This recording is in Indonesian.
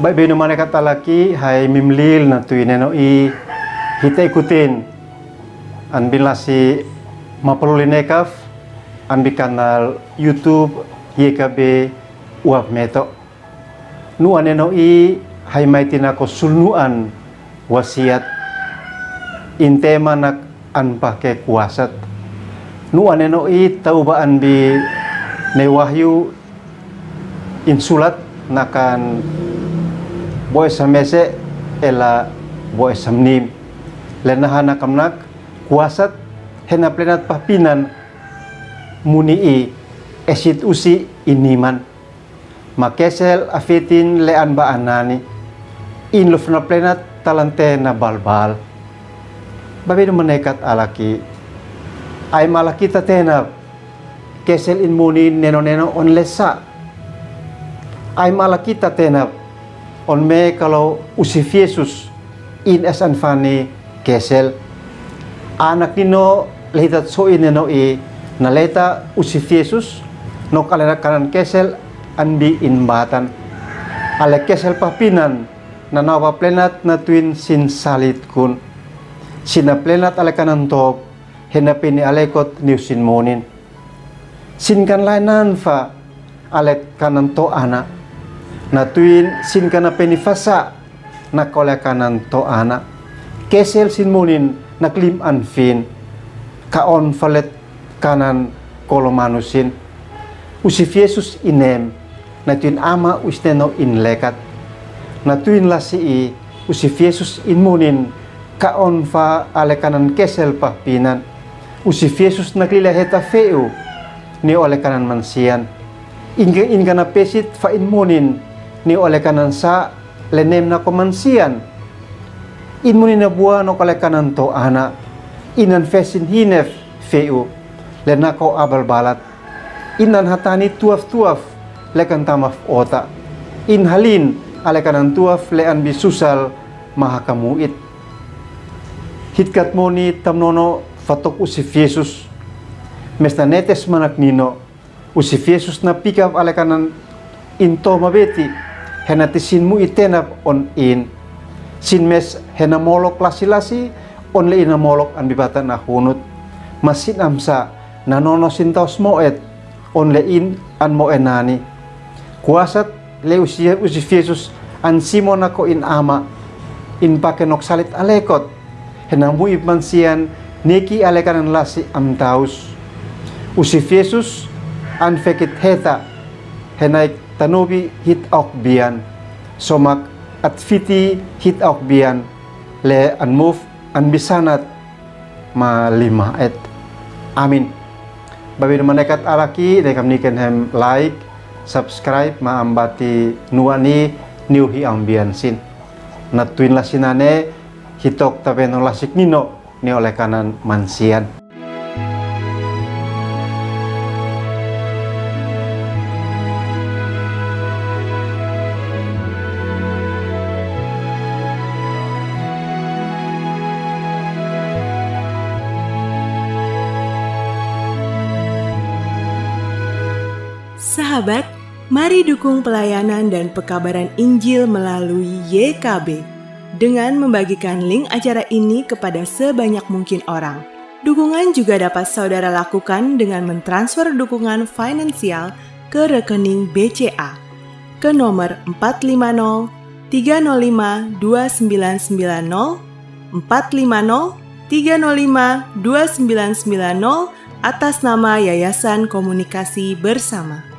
Baik bino mana kata laki hai mimlil na tu ineno i kita ikutin an bilasi mapelulinekaf an bi kanal YouTube YKB uap meto nu aneno i hai maitina ko sulnuan wasiat intema nak an pake kuasat nu aneno i taubaan bi ne wahyu insulat nakan boy samese ela boy samnim lenahana kamnak kuasat hena plenat papinan muni i esit usi iniman makesel afitin lean ba anani in lof na plenat talante na balbal babi menekat alaki ay malaki tatena kesel in muni neno on lesa ay malaki tatena on me kalau usif Yesus in esan fani kesel anak nino lehitat so ineno i naleta usif Yesus no kalera kanan kesel anbi inbatan ale kesel papinan na nawa plenat na twin sin salit kun sina plenat ale kanan top henapini alekot niusin monin sin kan lainan fa ale kanan to ana na twin sin kana penifasa na kole kanan to ana kesel sin monin na klim anfin kaon falet kanan kolomanusin usif Yesus inem na twin ama usteno inlekat na twin lasi i usif Yesus inmunin kaon fa ale kanan kesel papinan usif Yesus naglilaheta feu ni ole kanan mansian inga na pesit fa inmunin ni ole kanan sa lenem na komansian inmunin na buwa no kale kanan to ana inan fesin hinef feu lenako abal balat inan hatani tuaf lekan tamaf ota in halin ale kanan tuaf lean bisusal mahakamuit hitkat moni tamnono fatok usif Yesus mesta netes manak nino usif Yesus na pikap ale kanan into mabeti henatisin mu itenap on in sin mes henamolok lasi-lasi on le inamolok an bibatan na hunut masin amsa nanono sintaus moet on le in an moenani kuasat le usif Yesus an simon ako in ama in pakenok salit alekot henamu ipansian neki alekanan lasi amtaus usif Yesus an fekit heta henai tanubi hit bian somak at fiti hit bian le an move an bisanat malima et amin babi manekat alaki de kamni hem like subscribe maambati nuani new hi ambian sin natuin lasinane hitok tapeno lasik nino ni oleh kanan mansian. Sahabat, mari dukung pelayanan dan pekabaran Injil melalui YKB dengan membagikan link acara ini kepada sebanyak mungkin orang. Dukungan juga dapat saudara lakukan dengan mentransfer dukungan finansial ke rekening BCA ke nomor 450 305 2990 450 305 2990 atas nama Yayasan Komunikasi Bersama.